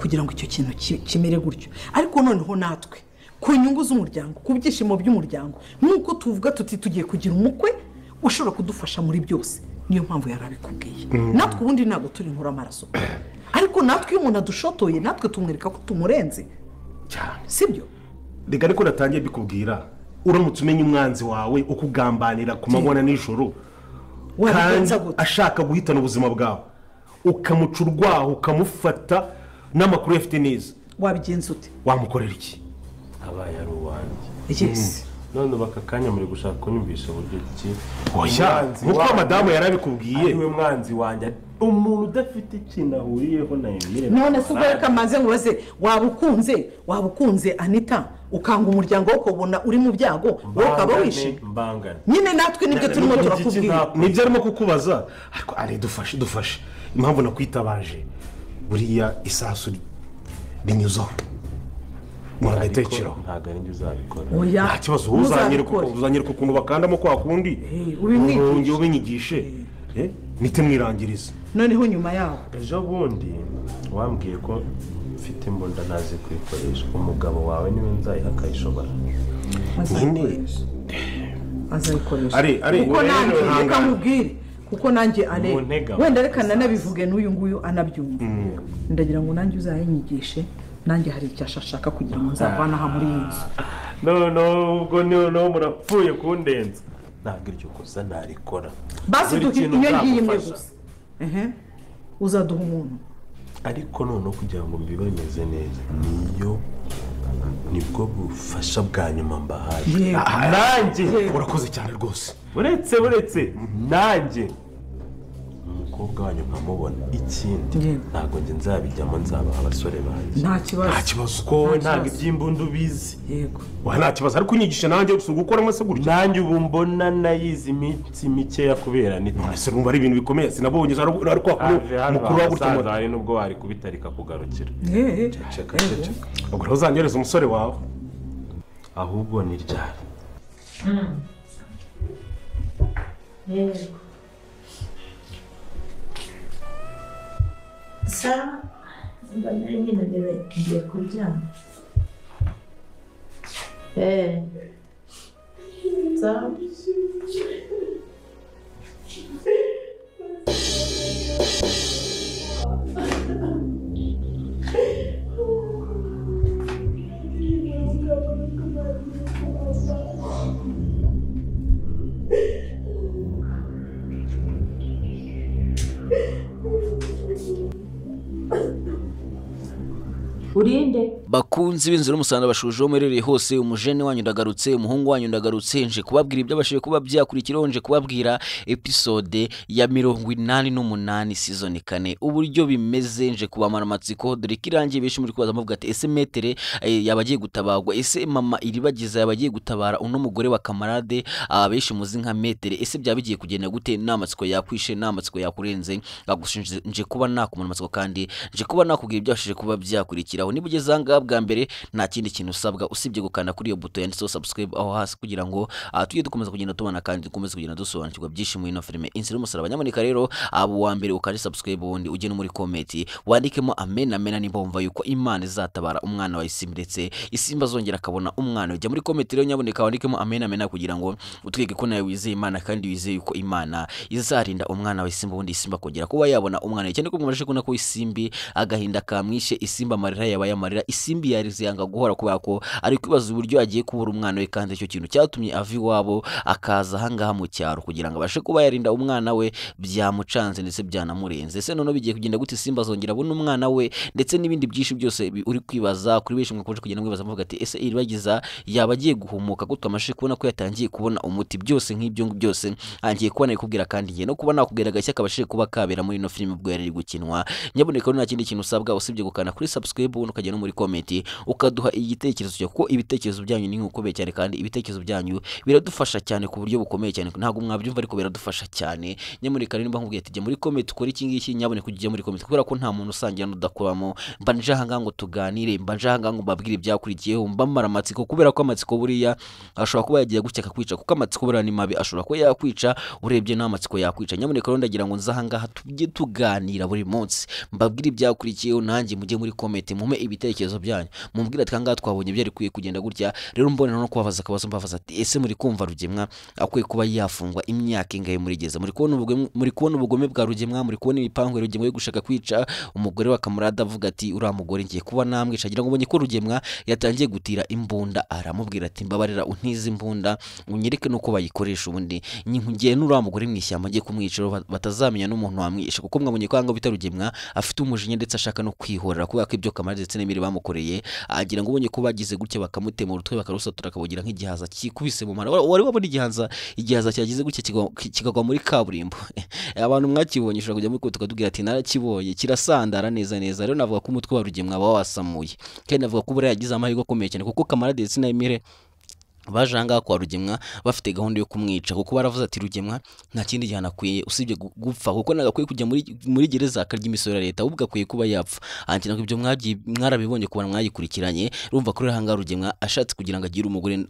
kugira ngo icyo kintu kimere gutyo ariko noneho natwe ku nyungu z'umuryango ku byishimo by'umuryango nk'uko tuvuga tuti tugiye kugira umukwe ushobora kudufasha muri byose niyo mpamvu yarabikubwiye natwe ubundi ntabwo turi nkura amaraso ariko natwe iyo umuntu adushotoye natwe tumwereka ko tumurenze cyane sibyo rega ariko natangiye bikubwira uramutse umenya umwanzi wawe ukugambanira ku mabona nijoro kandi ashaka guhitana ubuzima bwawe ukamuca urwaho ukamufata n'amakuru yafite neza wabigenza ute wamukorera iki abaye ari uwanjye yes none bakakanya muri gushaka kunyumvisha uburyo ki oya nkuko madamu yarabikubwiye ariwe mwanzi wanjye umuntu udafite ikintu ahuriyeho na Emile none se ubwo reka maze ngubaze wabukunze Anita ukanga umuryango wo kubona uri mu byago wowe ukaba wishe nyine natwe nibyo turimo turakubwira nibyo arimo kukubaza ariko ari dufashe impamvu nakwitabaje buriya isasu rinyuzaho muragatekeraho ntago ari njye uzabikora nta kibazo uzanyereka ukuntu bakandamo kwa kundi ubinyigishe nite mwirangiriza noneho nyuma yaho ejo bundi wambwiye ko mfite imbunda ntazi kuyikoresha umugabo wawe niwe nzayiha akayishobora azayikoresha kuko nanjye reka mubwire kuko nanjye wenda reka nanabivuge n'uyu nguyu anabyumva ndagira ngo nanjye uzayinyigishe nanjye hari icyo ashaka kugira ngo nzavana aha muri iyi nzu ubwo niyo murapfuye kundenza ntabwo iryo kosa ntarikora basi duhe iyo ngiye imwe gusa uzaduha umuntu ariko noneho kugira ngo mbibe bimeze neza nibwo bufasha bwa nyuma mbahaye nanjye urakoze cyane rwose uretse nanjye umukobwa wanyu nkamubona ikindi ntabwo njye nzabijyamo nzabaha abasore banjye nta kibazo ko ntabwo iby'imbunda ubizi yego nta kibazo ariko unyigisha nanjye gusa gukoramo se gutya nanjye ubu mbona nayize iminsi mikeya kubera ese numva ari ibintu bikomeye sinabonye ariko mukuru wa gutya hari nubwo wari kubitarika kugarukira ubwo rero uzangereza umusore wawe ahubwo ni ryari yego sawa mbona nyine ngiye kuryama sawa urinde bakunzi b'inzira umusanda bashuje muherereye hose umujene wanyu ndagarutse umuhungu wanyu ndagarutse nje kubabwira ibyo bashiye kuba byakurikiraho nje kubabwira episode ya 88 season 4 uburyo bimeze nje kubamara amatsiko dore kirangiye beshi muri kwaza muvuga ati ese metere yabagiye gutabagwa ese mama iribagiza yabagiye gutabara uno mugore wa kamarade abeshi muzi nka metere ese byabigiye kugenda gute namatsiko yakwishe namatsiko yakurenze agushinje nje kuba nakumana amatsiko kandi nje kuba nakubwira ibyo bashije kuba byakurikiraho nibugeze anga bwa mbere nta kindi kintu usabwa usibye gukanda kuri iyo buto yanditseho subscribe aho hasi kugira ngo tujye dukomeza kugenda tubana kandi dukomeze kugenda dusobanukirwa byinshi muri ino filime Inzira y'umusaraba nyamuneka rero abo wa mbere ukandi subscribe ubundi ujye no muri comment wandikemo amen amen nimba wumva yuko Imana izatabara umwana wa Isimbi ndetse Isimba zongera akabona umwana ujya muri comment rero nyamuneka wandikemo amen amen kugira ngo utwege ko nawe wizeye Imana kandi wizeye yuko Imana izarinda umwana wa Isimba ubundi Isimba kongera kuba yabona umwana cyane ko mwumvaje ko nako Isimbi agahinda kamwishe Isimba amarira yabaye amarira Isimbi yarize yanga guhora kubera ko ari kwibaza uburyo agiye kubura umwana we kandi icyo kintu cyatumye avi wabo akaza hangaha mu cyaro kugira ngo abashe kuba yarinda umwana we byamucanze ndetse byanamurenze ese none bigiye kugenda gute Isimba zongera abona umwana we ndetse n'ibindi byinshi byose uri kwibaza kuri benshi mwakoje kugenda mwibaza muvuga ati ese iribagiza yabagiye guhumuka ko twamashe kubona ko yatangiye kubona umuti byose nk'ibyo byose angiye kubona ikubwira kandi ngiye no kuba nakubwira gashya kabashe kuba kabera muri ino filime ubwo yari gukinwa nyaboneka nta kindi kintu usabwa usibye gukana kuri subscribe ubundi ukajya no muri komenti ukaduha igitekerezo cyawe, kuko ibitekerezo byanyu ni nk'ukomeye cyane kandi ibitekerezo byanyu biradufasha cyane ku buryo bukomeye cyane, ntabwo mwabyumva ariko biradufasha cyane. Nyamureka rero nkubwiye ati jya muri komenti ukora iki ngiki, nyaboneka ujye muri komenti, kubera ko nta muntu usangira n'udakoramo. Mba nje aha ngaha ngo tuganire, mba nje aha ngaha ngo mbabwire ibyakurikiyeho, mbamara amatsiko, kubera ko amatsiko buriya ashobora kuba yagiye gutya akakwica, kuko amatsiko buriya ni mabi, ashobora kuba yakwica urebye n'amatsiko yakwica. Nyamureka rero ndagira ngo nze aha ngaha tujye tuganira buri munsi, mbabwire ibyakurikiyeho, nanjye mujye muri komenti mume ibitekerezo byanyu, mumbwire ati kangaha twabonye ibyo ari kwiye kugenda gutya. Rero mbonera no kubabaza akabazo mbabaza ati ese muri kumva Rugemwa akwiye kuba yafungwa imyaka ingahe muri gereza? Muri kubona ubugome bwa Rugemwa, muri kubona imipango ya Rugemwa yo gushaka kwica umugore wa Kamurada, avuga ati uriya mugore ngiye kuba namwica. Agira ngo mbonye ko Rugemwa yatangiye gutira imbunda, aramubwira ati mbabarira untize imbunda unyereke nuko bayikoresha, ubundi ngiye n'uriya mugore mu ishyamba ngiye kumwica batazamenya n'umuntu wamwisha, kuko mwabonye ko anga bita Rugemwa afite umujinya ndetse ashaka no kwihorera kubera ko ibyo Kamara ndetse n'Emile bamukoreye. Agira ngo ubonye ko bagize gutya bakamutema urutwe bakarusatura akabugira nk'igihaza kikubise mu mara. Wari wabona igihaza cyagize gutya kikagwa muri kaburimbo abantu mwakibonye ushobora kujya muri kote ukatubwira ati narakibonye kirasandara neza neza. Rero navuga ko umutwe wa Rugemwa waba wasamuye, kandi navuga ko buriya yagize amahirwe akomeye cyane, kuko Kamara ndetse n'Emile baje aha ngaha kwa Rugemwa bafite gahunda yo kumwica, kuko baravuze ati Rugemwa nta kindi gihano akwiye usibye gupfa, kuko nagakwiye kujya muri gereza akarya imisoro ya leta, ahubwo akwiye kuba yapfa. Angira ngo ibyo mwarabibonye kubana mwayikurikiranye. Urumva ko aha ngaha Rugemwa ashatse kugira ngo agire umugore,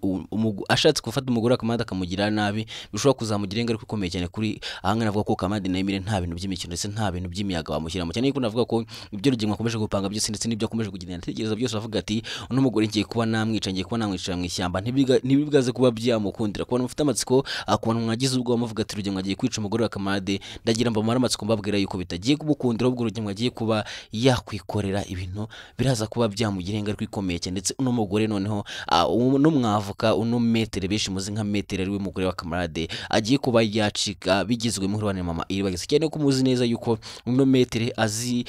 ashatse gufata umugore Kamada akamugira nabi, bishobora kuzamugira ingaruka ikomeye cyane kuri aha ngaha. Navuga ko Kamada na Emile nta bintu by'imikino ndetse nta bintu by'imiyaga bamushyiramo cyane, kuko navuga ko ibyo Rugemwa akomeje gupanga byose ndetse n'ibyo akomeje kugenda atekereza byose, avuga ati uno mugore ngiye kuba namwica, ngiye kuba namwicara mu ishyamba, ntibibwaze kuba byamukundira. Kubona mufite amatsiko, akubona mwagize ubwo bamuvuga ati Rugemwa agiye kwica umugore wa Kamade, ndagira mbamara amatsiko mbabwira yuko bitagiye kumukundira, ubwo Rugemwa agiye kuba yakwikorera ibintu biraza kuba byamugira ingaruka ikomeye cyane. Ndetse uno mugore noneho uno mwavoka, uno metere benshi muzi nka metere ariwe mugore wa Kamarade, agiye kuba yacika bigizwe mu ruhare mama Iribagiza, cyane ko muzi neza yuko uno metere azi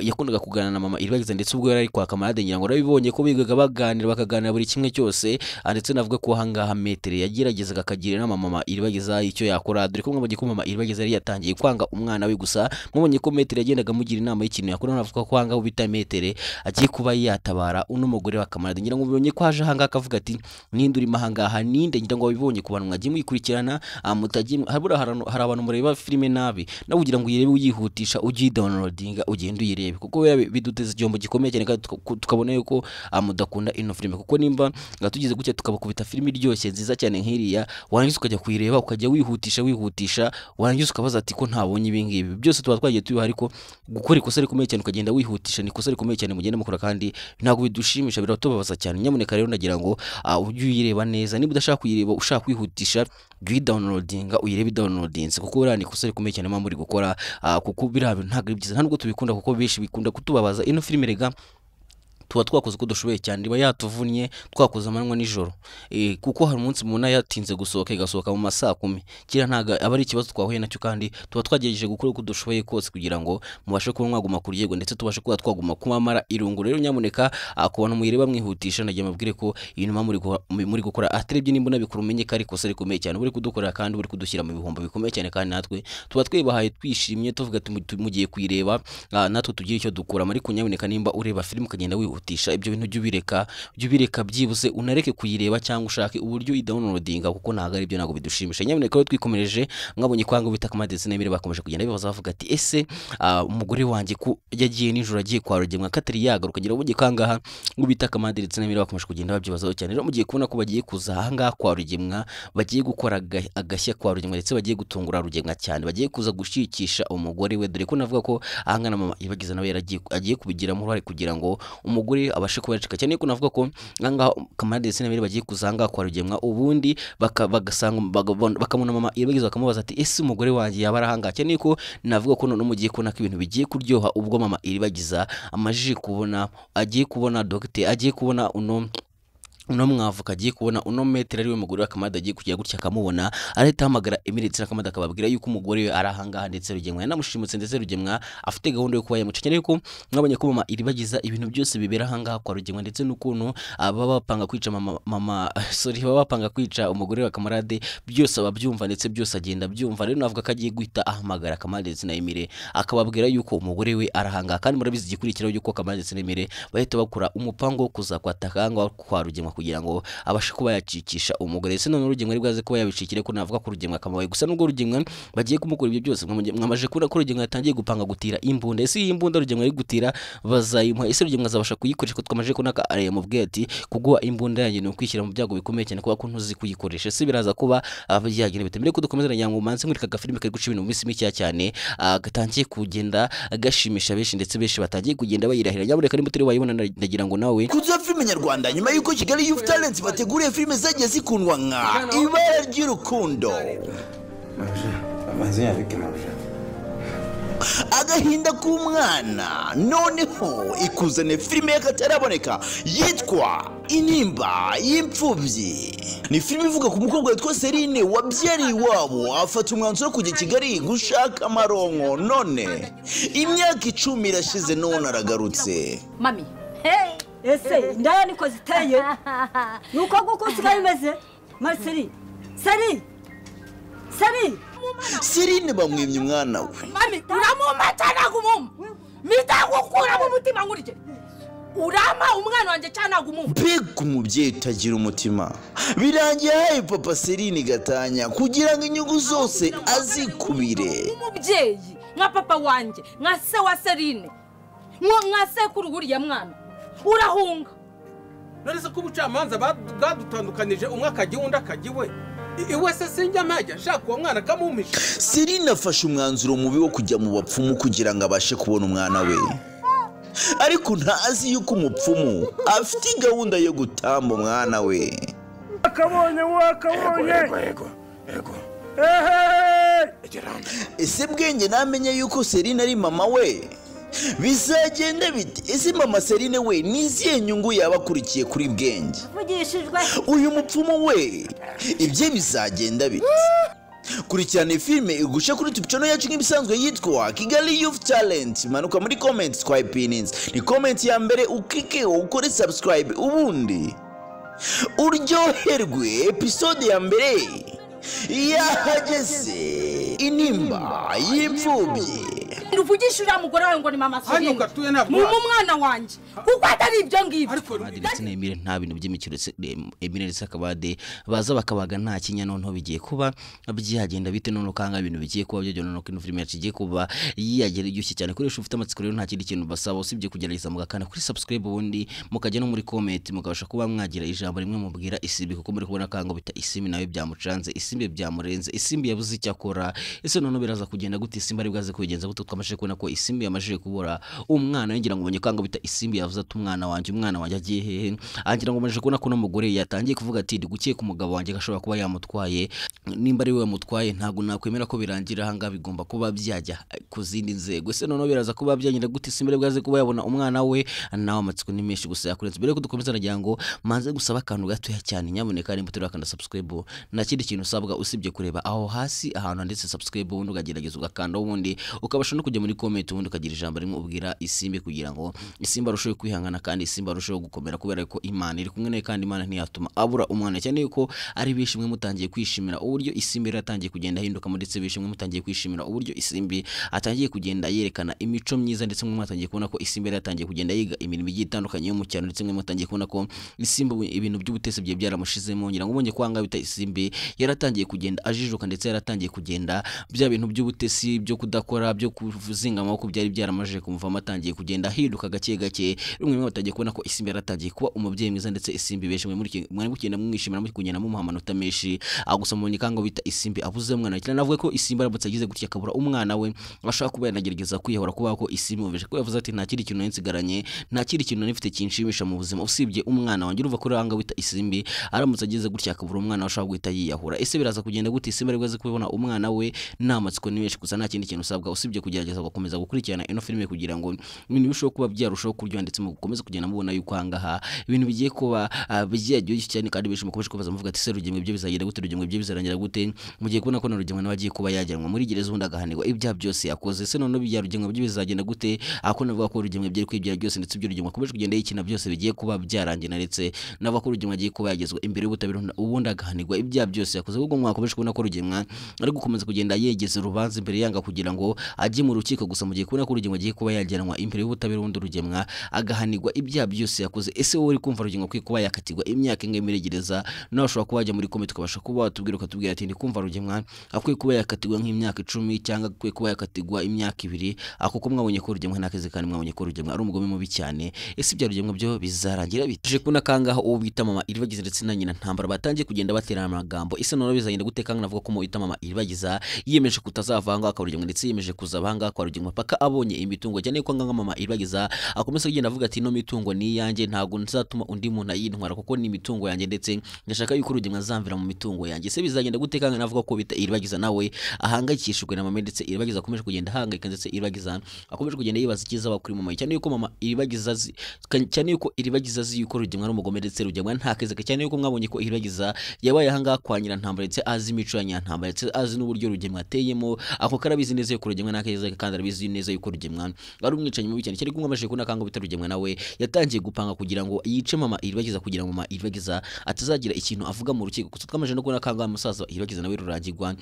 yakundaga kuganira na mama Iribagiza, ndetse ubwo yari kwa Kamarade ngira ngo urabibonye ko bigaga baganira bakaganira buri kimwe cyose. Ndetse navuga ko ahangaha metere yageragezaga akagira inama mama Iribagiza icyo yakora, dore ko mwabonye ko mama Iribagiza yari yatangiye kwanga umwana we, gusa mwabonye ko metere yagendaga amugira inama y'ikintu yakora. Navuga ko ahangaha ubita metere agiye kuba yatabara uno mugore wa Kamarade. Ngira ngo mubonye ko aje ahangaha akavuga ati ninde urimo ahangaha, ninde? Ngira ngo wabibonye ku bantu mwagiye muyikurikirana, mutagiye hari abantu mureba filime nabi, nawe ugira ngo uyirebe uyihutisha, ujye downloadinga ugende uyirebe, kuko biduteza igihombo gikomeye cyane, kandi tukabona yuko mudakunda ino filime. Kuko nimba tugize gutya tukabakubita filime iryoshye nziza cyane nk'iriya, warangiza ukajya kuyireba ukajya wihutisha, warangiza ukabaza ati ko ntabonye ibi ngibi byose tuba twagiye tubiha, ariko gukora ikosa rikomeye cyane ukagenda wihutisha ni ikosa rikomeye cyane mugenda mukora, kandi ntabwo bidushimisha, biratubabaza cyane. Nyamuneka rero ndagira ngo ujye uyireba neza, niba udashaka kuyireba ushaka kwihutisha downloadinga uyirebe downloadinze, kuko buriya ni ikosa rikomeye cyane muri gukora, kuko biriya ntabwo ari byiza, ntabwo tubikunda, kuko benshi bikunda kutubabaza. Ino filime rega tuba twakoze uko dushoboye cyane, iba yatuvunnye twakoze amanywa nijoro, kuko hari umunsi umuntu yatinze gusohoka igasohoka mu masaa 10, kira ntaga aba ari ikibazo twahuye nacyo, kandi tuba twagerageje gukora uko dushoboye kose kugira ngo mubashe kuba mwaguma ku ryego, ndetse tubashe kuba twaguma kumamara irungu. Rero nyamuneka akubona muyireba mwihutisha, nagiye mabwire ko ibintu muri gukora atarebye nimba nabikora umenye ko ari ikosa rikomeye cyane buri kudukorera, kandi buri kudushyira mu bihombo bikomeye cyane, kandi natwe tuba twibahaye twishimye tuvuga mugiye kuyireba, natwe tugiye icyo dukura. Ariko nyamuneka nimba ureba filime ukagenda ibyo bintu by'ubireka byibuze unareke kuyireba, cyangwa ushake uburyo i-downloadinga, kuko ntago ari byo, ntago bidushimisha. Nyamuneka rero twikomereje, mwabonye kwanga bita Kamade ndetse n'Emile bakomeje kugenda bibaza bavuga ati ese umugore wanjye ko yagiye nijoro agiye kwa Rugemwa katari yagaruka, ngira ubonye kangaha ngo bita Kamade ndetse n'Emile bakomeje kugenda babyibazaho cyane. Rero mugiye kubona ko bagiye kuza ahangaha kwa Rugemwa, bagiye gukora agashya kwa Rugemwa, ndetse bagiye gutungura Rugemwa cyane, bagiye kuza gushikisha umugore we, dore ko navuga ko ahangana mama Iribagiza nawe agiye kubigira mu ruhare kugira ngo umugore abashe kubacika cyane. Ko navuga ko ngaha Kamade ndetse n'Emile bagiye kuzanga kwa Rugemwa, ubundi bakamuna mama Iribagiza bakamubaza ati ese umugore wanjye yaba arahanga cyane. Ko navuga ko none mugiye kubona ko ibintu bigiye kuryoha, ubwo mama Iribagiza amajije kubona, agiye kubona docteur, agiye kubona uno mwavuka agiye kubona uno metero ari we mugore w'akamada agiye kujya gutya akamubona arahita ahamagara Emiretse n'akamada akababwira yuko umugore we arahangaha ndetse Rugemwa yanamushimutse ndetse Rugemwa afite gahunda yo kuba yamucanye ariko mwabonye ko mama iribagiza ibintu byose bibera ahangaha kwa Rugemwa ndetse n'ukuntu baba bapanga kwica baba bapanga kwica umugore wa kamarade byose ababyumva ndetse byose agenda byumva rero navuga ko agiye guhita ahamagara Kamade ndetse na Emire akababwira yuko umugore we arahangaha kandi murabizi igikurikiraho yuko Kamade ndetse na Emire bahita bakora umupango wo kuzakwataka ngo kwa Rugemwa kugira ngo abashe kuba yacikisha umugore se none Rugemwa ari bwaze kuba yabicikire ko navuga ko Rugemwa kamabaye gusa nubwo Rugemwa bagiye kumukora ibyo byose mwamaje kubona ko Rugemwa yatangiye gupanga gutira imbunda ese iyi mbunda Rugemwa ari gutira bazayimuha ese Rugemwa azabasha kuyikoresha ko twamaje ko naka areye mubwiye ati kuguha imbunda yanjye no kwishyira mu byago bikomeye cyane kuba ko ntuzi kuyikoresha ese biraza kuba abyagira bitemere ko dukomezanya yangu manse muri kagafilime kari guca ibintu mu minsi mike cyane gatangiye kugenda agashimisha benshi ndetse benshi batangiye kugenda bayirahira nyabureka ari mutari wayibona ndagira ngo nawe kuza filime nyarwanda nyuma yuko Kigali Youth Talent bateguriye filime zagiye zikundwa nka Ibara ry'urukundo Agahinda k'umwana noneho ikuzane filime y'akataraboneka yitwa Intimba y'imfubyi ni filime ivuga ku mukobwa witwa Serine wabyariye iwabo afata umwanzuro wo kujya Kigali gushaka amaronko none imyaka 10 irashize none aragarutse mami ese ndaya niko ziteye nuko gukusiga bimeze Marceli Sari Serine bamwimye umwana we mami uramumata nagumum mitagukura mu mutima ngurije urama umwana wanje cyane agumum mbega umubyeyi utagira umutima birangiye haye papa Serine gatanya kugira ngo inyungu zose azikubire umubyeyi nka papa wanje nka se wa Serine nka se kuruguriye mwana urahunga narese ko ubucamanza bwadutandukanije umwe akagiye undi akagiwe iwe se sinjya majya shaka uwo mwana kamumisha Serine afashe umwanzuro mubi wo kujya mu bapfumu kugira ngo abashe kubona umwana we ariko ntazi yuko umupfumu afite gahunda yo gutamba umwana we wakabonye ese bwenge namenye yuko Serine ari mama we bizagenda bite ese mama Serine we niziye nyungu yabakurikiye kuri bwenge vugishijwe uyu mupfumu we ibye bizagenda bite kurikirana filime igusha kuri YouTube channel yacu nk'ibisanzwe yitwa Kigali Youth Talent manuka muri comments kwa opinions ni comment ya mbere ukike ukore subscribe ubundi uryoherwe episode ya mbere yahageze Intimba y'imfubyi nduvugishira mugore wawe ngo ni mama Serine mu mwana wanje kuko atari ibyo ngibyo ndetse n'Emire nta bintu by'imikiro Emire ndetse Akabade baza bakabaga nta kinya none bigiye kuba byagenda bite none ukanga ibintu bigiye kuba byo none ko filime yacu igiye kuba yagera ibyushye cyane kuri ufite amatsiko rero nta kindi kintu basaba usibye kugerageza mugakana kuri subscribe ubundi mukajya no muri comment mukabasha kuba mwagira ijambo rimwe mubwira Isimbi kuko muri kubona kango bita Isimbi nawe byamucanze Isimbi byamurenze Isimbi yabuze icyo akora ese none biraza kugenda gute Isimbi ari bwaze kugenza gute twamashije kubona ko Isimbi yamajije kubura umwana ngira ngo ubonye kango bita Isimbi yavuze ati umwana wanje agiye hehe angira ngo umajije kubona ko no mugore yatangiye kuvuga ati ndigukiye ku mugabo wanje gashobora kuba yamutwaye nimba ari we yamutwaye ntago nakwemera ko birangira hanga bigomba kuba byajya ku zindi nzego ese none biraza kuba byagenda gute Isimbi bwaze kuba yabona umwana we nawe amatsiko ni menshi gusa yakurenze mbere ko dukomeza nagira ngo manze gusaba akantu gatoya cyane nyaboneka ari mutera kandi subscribe na kindi kintu usabwa usibye kureba aho hasi ahantu ndetse subscribe ubundi ugagerageza ugakanda ubundi ukabasha no kujya muri comment ubundi ukagira ijambo rimwe ubwira Isimbi kugira ngo Isimbi arusheho kwihangana kandi Isimbi arusheho gukomera kubera ko Imana iri kumwe naye kandi Imana ntiyatuma abura umwana cyane yuko ari bishimwe mutangiye kwishimira uburyo Isimbi yatangiye kugenda ahinduka mu ndetse bishimwe mutangiye kwishimira uburyo Isimbi atangiye kugenda yerekana imico myiza ndetse mwe mutangiye kubona ko Isimbi yatangiye kugenda yiga imirimo igiye itandukanye yo mu cyaro ndetse mwe mutangiye kubona ko Isimbi ibintu by'ubutesi bye byaramushizemo ngira ngo ubonye kwanga bita Isimbi yaratangiye kugenda ajijuka ndetse yaratangiye kugenda bya bintu by'ubutesi byo kudakora byo kuzinga amaboko byari byaramaje kumva amatangiye kugenda hiduka gake gake rumwe mu batangiye kubona ko Isimbi yaratangiye kuba umubyeyi mwiza ndetse Isimbi beshe muri kugenda mwishimira muri kugenda mu amanota menshi agusa mu nyikango bita Isimbi abuze umwana cyane navuga ko Isimbi aramutse agize gutya kabura umwana we bashaka kuba yanagerageza kwihora kuba ko Isimbi muveje ko yavuze ati nta kindi kintu nsigaranye nta kindi kintu nifite kinshimisha mu buzima usibye umwana wanjye uruva kuri anga bita Isimbi aramutse agize gutya kabura umwana washaka guhita yiyahura ese biraza kugenda gute Isimbi ari bwaze kubona umwana we namatsiko ni menshi gusa nta kindi kintu usabwa usibye kugerageza kugerageza gukomeza gukurikirana ino filime kugira ngo ibintu bishobora kuba byarushaho kuryoha ndetse mukomeze kugenda mubona yuko ahangaha ibintu bigiye kuba byaryoshye cyane kandi benshi mukomeje kubaza muvuga ati se Rugemwe ibyo bizagenda gute Rugemwe ibyo bizarangira gute mugiye kubona ko Rugemwe nawe agiye kuba yajyanwa muri gereza ubundi agahanirwa ibyaha byose yakoze se none bya Rugemwe ibyo bizagenda gute ako navuga ko Rugemwe byari kwibyara byose ndetse ibyo Rugemwe akomeje kugenda yikina byose bigiye kuba byarangira ndetse navuga ko Rugemwe agiye kuba yagezwa imbere y'ubutabera ubundi agahanirwa ibyaha byose yakoze ubwo mwakomeje kubona ko Rugemwe ari gukomeza kugenda yegeza urubanza imbere yanga kugira ngo ajye mu rukiko gusa mugiye kubona ko Rugemwe agiye kuba yajyanwa imbere y'ubutabera ubundi Rugemwe agahanirwa ibyaha byose yakoze ese wowe uri kumva Rugemwe kwiye kuba yakatirwa imyaka ingahe muri gereza nawe ushobora kuba wajya muri comment tukabasha kuba watubwira ukatubwira ati ndi kumva Rugemwe akwiye kuba yakatirwa nk'imyaka 10 cyangwa akwiye kuba yakatirwa imyaka 2 kuko mwabonye ko Rugemwe ntakeze kandi mwabonye ko Rugemwe ari umugome mubi cyane ese ibya Rugemwe byo bizarangira bije kuna kangaho uwo bita mama Iribagiza ndetse na nyina Ntambara batangiye kugenda baterana amagambo ese none bizagenda guteka navuga ko mu bita mama Iribagiza yiyemeje kutazavanga akarugemwe ndetse yiyemeje kuzabanga kwa Rugemwe paka abonye imitungo cyane ko nganga mama Iribagiza akomeza kugenda avuga ati no mitungo ni yanjye ntago nzatuma undi muntu ayintwara kuko ni imitungo yanjye ndetse ndashaka yuko Rugemwe azamvira mu mitungo yanjye se bizagenda guteka navuga ko bita Iribagiza nawe ahangayikishijwe na mama ndetse Iribagiza akomeje kugenda ahangayika ndetse Iribagiza akomeje kugenda yibaza ikiza bakuri mama cyane yuko mama Iribagiza cyane yuko Iribagiza azi yuko Rugemwe ari umugome ndetse Rugemwe ntakeze cyane yuko mwabonye ko Iribagiza yabaye ahanga kwanyira Ntambara ndetse azi imico ya Ntambara ndetse azi n'uburyo Rugemwe ateyemo ako karabizi neza yuko Rugemwe nakeze kandi arabizi neza yuko Rugemwe ari umwicanyi mubi cyane cyari kumwamaje kuna kanga bita Rugemwe nawe yatangiye gupanga kugira ngo yice mama Iribagiza kugira ngo mama Iribagiza atazagira ikintu avuga mu rukiko gusa twamaje no kuna kanga musaza Iribagiza nawe Rurangirwa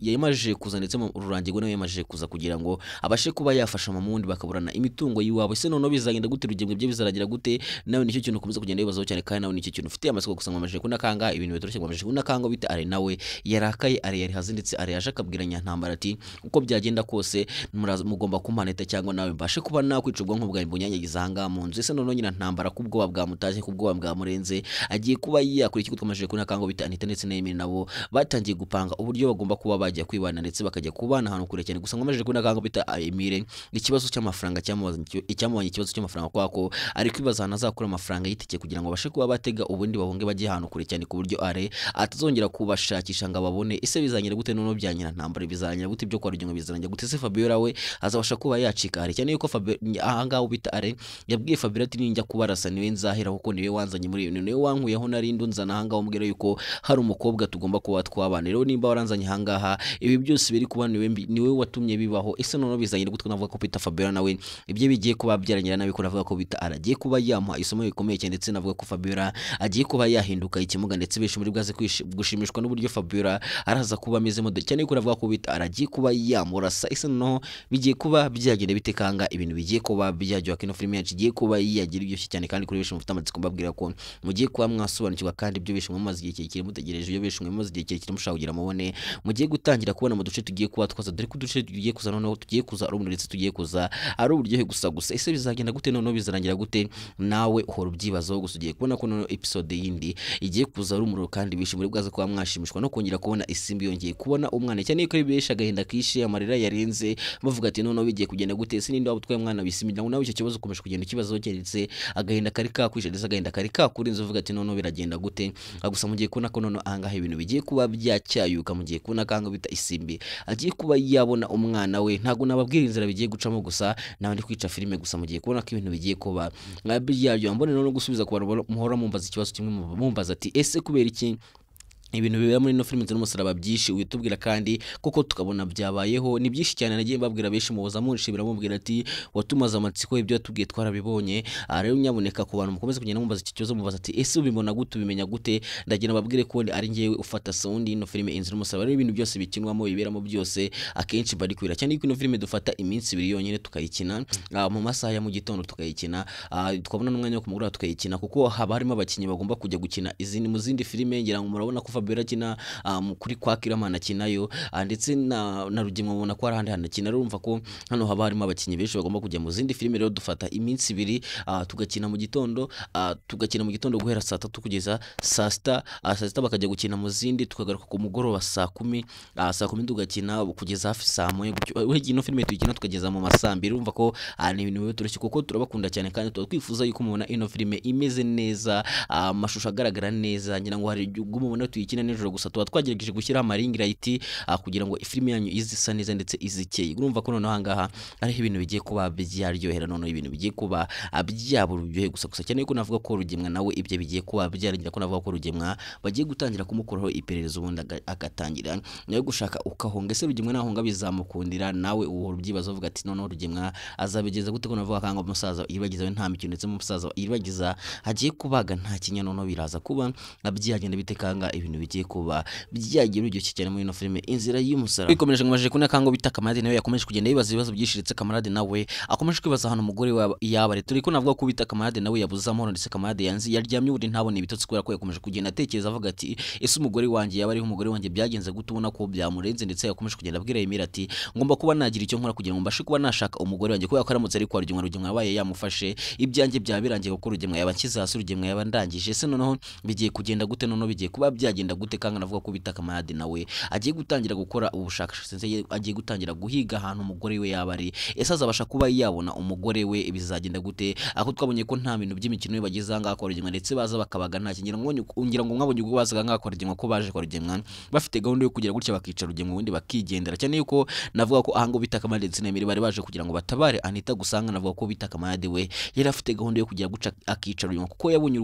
yamaje kuza ndetse mu Rurangirwa nawe yamaje kuza kugira ngo abashe kuba yafasha mamundi bakaburana imitungo yiwabo se none bizagenda gute Rugemwe byo bizaragira gute nawe nicyo kintu komeza kugenda yibazaho cyane kandi nawe nicyo kintu ufite amasiko gusa mwamaje kuna kanga ibintu bitoroshye mwamaje kuna kanga bita ari nawe yarakaye ari yari hazinditse ari yaje akabwira Ntambara ati uko byagenda kose mugomba kumpaneta cyangwa nawe mbashe kuba nakwica ubwonko bwa imbunyanyagiza hanga mu nzu ese none nyina Ntambara kubwo bwamutaje kubwo bwamurenze agiye kuba yakora iki twamaje kuna kanga bita Anita ndetse na Emile nabo batangiye gupanga uburyo bagomba kuba bajya kwibana ndetse bakajya kubana ahantu kure cyane gusa mwamaje kuna kanga bita Emile ikibazo cy'amafaranga cyamubanye ikibazo cy'amafaranga kwako ari kwibaza azakura amafaranga yitike kugira ngo bashe kuba batega ubundi bahunge bajye ahantu kure cyane ku buryo are atazongera kubashakisha ngo ababone ese bizanyira gute none byanyira Ntambara bizanyira gute byo kwa Rugemwe bizanyira gute se Fabiola we azabasha kuba yacika ari cyane yuko ahanga bita are yabwiye Fabiola ati ninjya kubarasa niwe nzahera kuko niwe wanzanye muri ibintu niwe wankuyeho nari ndunzana ahanga umbwira yuko hari umukobwa tugomba kuba twabana rero nimba waranzanye ahangaha ibi byose biri kuba niwe watumye bibaho ese none bizanyira gute navuga ko bita Fabiola nawe ibyo bigiye kuba byaranyira nawe ko navuga ko bita aragiye kuba yamuha isomo rikomeye cyane ndetse navuga ko Fabiola agiye kuba yahinduka ikimuga ndetse benshi muri bwaze gushimishwa n'uburyo Fabiola araza kuba amezemo cyane ko navuga ko bita aragiye kuba yamurasa ese no bigiye kuba byagenda bitekanga ibintu bigiye kuba byajya kino filime yacu igiye kuba yagira ibyo cyane kandi kuri benshi mufite amatsiko mbabwira ko mugiye kuba mwasubanukirwa kandi ibyo benshi mumaze igihe kirekire mutegereje ibyo benshi mumaze igihe kirekire mushaka kugira mubone mugiye gutangira kubona mu duce tugiye kuba twaza dore ko duce tugiye kuza noneho tugiye kuza ari ndetse tugiye kuza ari uburyohe gusa ese bizagenda gute noneho bizarangira gute nawe uhora ubyibazaho gusa ugiye kubona ko noneho episode yindi igiye kuza ari umuriro kandi bishi muri bwaza kuba mwashimishwa no kongera kubona isimbi yongeye kubona umwana cyane ko ibesha agahinda kishe amarira yarenze bavuga ati noneho bigiye kugenda gute ese ninde wabutwaye umwana bisimbi nawe icyo kibazo ukomeje kugenda ikibazo keretse agahinda kari kakwishe ndetse agahinda kari kakurinze uvuga ati noneho biragenda gute gusa mugiye kubona ko noneho ahangaha ibintu bigiye kuba byacyayuka mugiye kubona kanga bita isimbi agiye kuba yabona umwana we ntago nababwira inzira bigiye gucamo gusa nawe ndi kwica filime gusa mugiye kubona ko ibintu bigiye kuba nkabyo mbone no gusubiza ku bantu muhora mumbaza ikibazo kimwe mumbaza ati ese kubera iki ibintu bibera muri no filime n'umusaraba byinshi uyitubwira kandi koko tukabona byabayeho ni byinshi cyane nagiye mbabwira benshi muza munshibira mubwira ati watumaza amatsiko ibyo yatubwiye twarabibonye rero nyaboneka ku bantu mukomeze kugenda mumbaza iki kibazo mubaza ati ese ubibona gute ubimenya gute ndagira babwire ko ari ngewe ufata sound ino filime inzira umusaraba rero ibintu byose bikinwamo biberamo byose akenshi bari kwira cyane ko ino filime dufata iminsi 2 yonyine tukayikina mu masaha ya mu gitondo tukayikina twabona n'umwanya wo kumugura tukayikina kuko haba harimo abakinyi bagomba kujya gukina izindi mu zindi filime ngira ngo murabona ko Fabiola kina kuri kwa Kiramana kinayo ndetse na Rugemwe mubona ko arahandi hanakina urumva ko hano haba harimo abakinyi benshi bagomba kujya mu zindi filime rero dufata iminsi 2 tugakina mu gitondo guhera saa 3 kugeza saa 6 bakajya gukina mu zindi tukagaruka ku mugoroba saa 10 tugakina kugeza hafi saa 1 we ino filime tuyikina tukageza mu masambi urumva ko ni ibintu bitoroshye kuko turabakunda cyane kandi twifuza yuko mubona ino filime imeze neza amashusho agaragara neza ngira ngo hari mubona tuyikina dukina nijoro gusa tuba twagerageje gushyira amaringi light kugira ngo filime yanyu izisa neza ndetse izikeye urumva ko noneho ahangaha ariho ibintu bigiye kuba byaryohera noneho ibintu bigiye kuba byabura uburyohe gusa cyane yuko navuga ko Rugemwa nawe ibyo bigiye kuba byarangira ko navuga ko Rugemwa bagiye gutangira kumukoraho iperereza ubundi agatangira nawe gushaka ukahonga ese Rugemwa nahonga bizamukundira nawe uhora ubyibaza uvuga ati noneho Rugemwa azabigeza gute ko navuga kanga umusaza iribagiza nta mikino ndetse umusaza iribagiza hagiye kubaga nta kinya noneho biraza kuba byagenda bitekanga ibintu bigiye kuba byagira uryoshye cyane muri no filime inzira y'umusara bikomeje ngomaje kuna kango bita Kamarade nawe yakomeje kugenda yibaza ibibazo byishiritse Kamarade nawe akomeje kwibaza hano umugore yaba turi ko navuga ko bita Kamarade nawe yabuze amahoro ndetse Kamarade yanzi yaryamye uri ntabone ibitotsi kubera ko yakomeje kugenda atekereza avuga ati ese umugore wanjye yaba ariho umugore wanjye byagenze gutubona ko byamurenze ndetse yakomeje kugenda abwira Emira ati ngomba kuba nagira icyo nkora kugira ngo mbashe kuba nashaka umugore wanjye ko yakaramutse ari kwa Rugemwa abaye yamufashe ibyanjye byabirangiye ko Rugemwa yabakiza hasi Rugemwa yabandangije ese noneho bigiye kugenda gute noneho bigiye kuba byagenda gute kanga navuga ko bita Kamarade nawe agiye gutangira gukora ubushakashatsi agiye gutangira guhiga ahantu umugore we yabari ese azabasha kuba yabona umugore we bizagenda gute aho twabonye ko nta bintu by'imikino bageze anga kwa Rugemwa ndetse baza bakabaga nta kingira ngo mwabonye ubwo bazaga anga kwa Rugemwa ko baje kwa Rugemwa bafite gahunda yo kugira gutya bakica Rugemwa ubundi bakigendera cyane yuko navuga ko ahango bita Kamarade ndetse n'Emiri bari baje kugira ngo batabare Anita gusanga navuga ko bita Kamarade we yari afite gahunda yo kugira guca akica Rugemwa kuko yabonye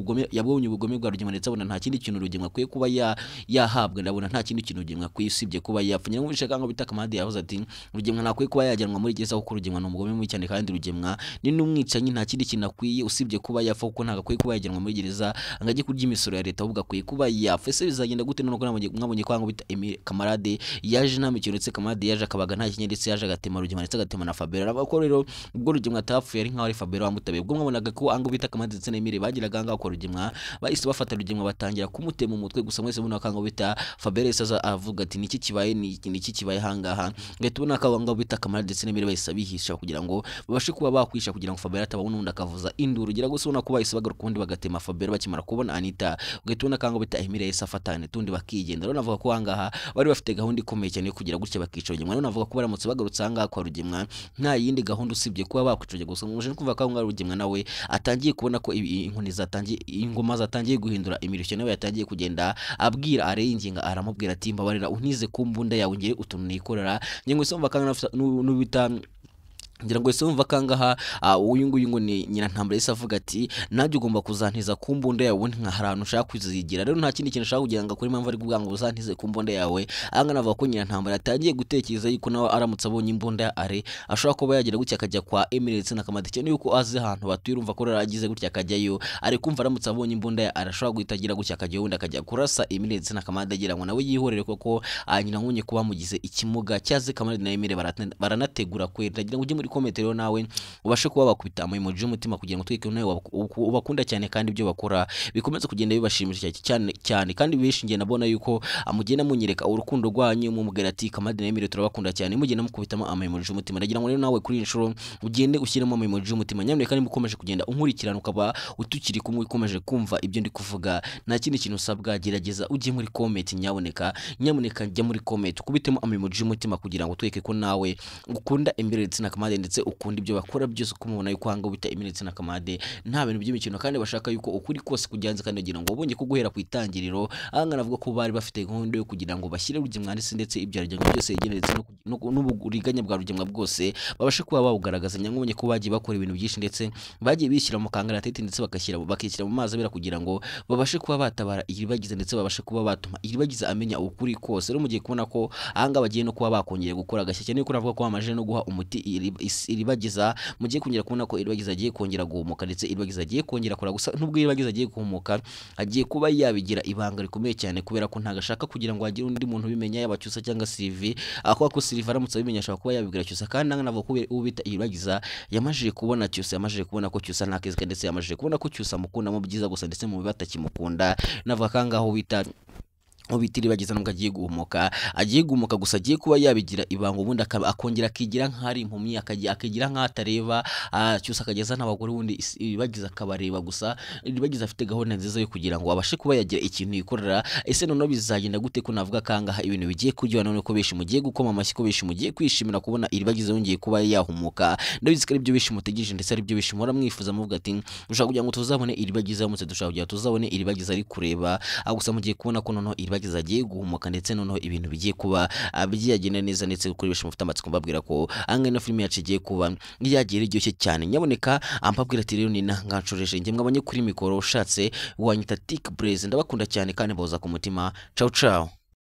ubugome bwa Rugemwa ndetse abona nta kindi kintu Rugemwa akwiye kuba yahabwa ndabona nta kindi kintu Rugemwa akwiye usibye kuba yapfunya ngo bishaka ngo bita Kamarade yavuze ati Rugemwa nakwiye kuba yajyanwa muri gereza kuko Rugemwa n'umugome mu cyane kandi Rugemwa ni n'umwicanyi nta kindi kintu akwiye usibye kuba yapfa kuko ntago akwiye kuba yajyanwa muri gereza angajye kurya imisoro ya leta ahubwo akwiye kuba yapfa ese bizagenda gute none ko mwabonye ko bita Kamarade yaje nta mikino ndetse Kamarade yaje akabaga nta kinye ndetse yaje agatema Rugemwa ndetse agatema na Fabero arabako rero ubwo Rugemwa atapfuye ari nkaho ari Fabero wamutabe ubwo mwabonaga ko ango bita Kamarade ndetse n'Emiri bagiraga anga ko Rugemwa bahise bafata Rugemwa batangira kumutema umutwe gusa mwese mubona kango bita Fabero saza avuga ati niki kibaye hangaha nge tubona ko ango bita Kamarade ndetse n'Emiri bahise bihisha kugira ngo babashe kuba bakwisha kugira ngo Fabero atabona undi akavuza induru gira gusa ubona ko bahise bagaruka ubundi bagatema Fabero bakimara kubona Anita nge tubona kango bita Emiri yahise afatane tundi bakigenda rero navuga ko hangaha bari bafite gahunda ikomeye cyane yo kugira gutya bakica Rugemwa rero navuga ko baramutse bagarutse hangaha kwa Rugemwa nta yindi gahunda usibye kuba bakwica gusa muje kuva ko ngo Rugemwa nawe atangiye kubona ko inkoni zatangiye ingoma zatangiye guhindura imirishyo nawe yatangiye kugenda abwira areyinginga aramubwira ati mbabarira untize kumbunda yawe ngire utuntu nikorera nyengwe somva kanga n'ubita ngira ngo ese umva kangaha uyu nguyu ngo ni nyina ntambara yese avuga ati najye ugomba kuzantiza ku mbunda yawe nka harano ushaka kwizigira rero nta kindi kintu ushaka kugira ngo kuri mpamvu ari kuvuga ngo uzantize ku mbunda yawe anga navuga ko nyina ntambara atangiye gutekereza yuko nawe aramutse abonye imbunda ya are ashobora kuba yagira gutya akajya kwa Emirates na Kamarade cyane yuko azi ahantu batuye urumva ko yaragize gutya akajyayo ari kumva aramutse abonye imbunda ya are ashobora guhitagira gutya akajya wundi akajya kurasa Emirates na Kamarade agira ngo nawe yihorere koko nyina nkunye kuba mugize ikimuga cyaze Kamarade na Emire baranategura kwera agira ngo ujye muri comment rero nawe ubashe kuba bakubita emoji y'umutima kugira ngo twike nawe ubakunda cyane kandi ibyo bakora bikomeza kugenda bibashimisha cyane kandi bishingiye nabona yuko amugenda munyereka urukundo rwanyu mu mugera ati Kamarade na Emire turabakunda cyane mugenda mukubitamo emoji y'umutima ndagira ngo rero nawe kuri inshuro ugende ushyiremo emoji y'umutima nyamwe kandi mukomeje kugenda unkurikirana ukaba utukiri kumwe ukomeje kumva ibyo ndi kuvuga nta kindi kintu usabwa gerageza ujye muri comment nyamuneka jya muri comment ukubitemo emoji y'umutima kugira ngo tweke ko nawe ukunda Emirates na Kamarade ndetse ukunda ibyo bakora byose kumubona yuko hanga bita Emirates na Kamarade nta bintu by'imikino kandi bashaka yuko ukuri kose kujyanze kandi kugira ngo ubonye ko guhera ku itangiriro anga navuga ko bari bafite gahunda yo kugira ngo bashyire Rugemwa ndetse ibyo Rugemwa byose yegeretse n'uburiganya bwa Rugemwa bwose babashe kuba bawugaragaza nyangubonye ko bagiye bakora ibintu byinshi ndetse bagiye bishyira mu kangaratete ndetse bakishyira mu mazi abera kugira ngo babashe kuba batabara iribagize ndetse babashe kuba batuma iribagize amenya ukuri kose rero mugiye kubona ko ahanga bagiye no kuba bakongera gukora gashya cyane ko navuga ko bamaje no guha umuti iribagiza mugiye kongera kubona ko iribagiza agiye kongera guhumuka ndetse iribagiza agiye kongera kora gusa nubwo iribagiza agiye guhumuka agiye kuba yabigira ibanga rikomeye cyane kubera ko ntagashaka kugira ngo hagire undi muntu ubimenya yabacyusa cyangwa Sylvie akwa ko Sylvie aramutse abimenya ashaka kuba yabibwira cyusa kandi navuga ko ubita iribagiza yamajije kubona cyusa yamajije kubona ko cyusa ntakizwe ndetse yamajije kubona ko cyusa mukunda mu byiza gusa ndetse mu bibatakimukunda navuga kangaho bita ubitiri bagize nubwo agiye guhumuka gusa agiye kuba yabigira ibanga ubundi akongera akigira nk'ari impumyi akagira nk'atareba cyusa akageza n'abagore ubundi bagize akabareba gusa bagize afite gahunda nziza yo kugira ngo abashe kuba yagira ikintu yikorera ese none bizagenda gute ko navuga kangaha ibintu bigiye kujya none ko beshi mugiye gukoma amashyi ko beshi mugiye kwishimira kubona iribagize yongeye kuba yahumuka ndabizi ko ari byo beshi mutegereje ndetse ari byo beshi mura mwifuza muvuga ati ushaka kugira ngo tuzabone iribagize yamutse dushaka kugira tuzabone iribagize ari kureba gusa mugiye kubona ko none kizagiye guhumuka ndetse noneho ibintu bigiye kuba byagenda neza ndetse kuri benshi mufite amatsiko mbabwira ko angana no filime yacu igiye kuba yagiye iryoshye cyane nyaboneka ambabwira ati rero ni nanganshoreje nge mwabonye kuri mikoro ushatse wanyita Tik Blaze ndabakunda cyane kandi boza ku mutima ciao ciao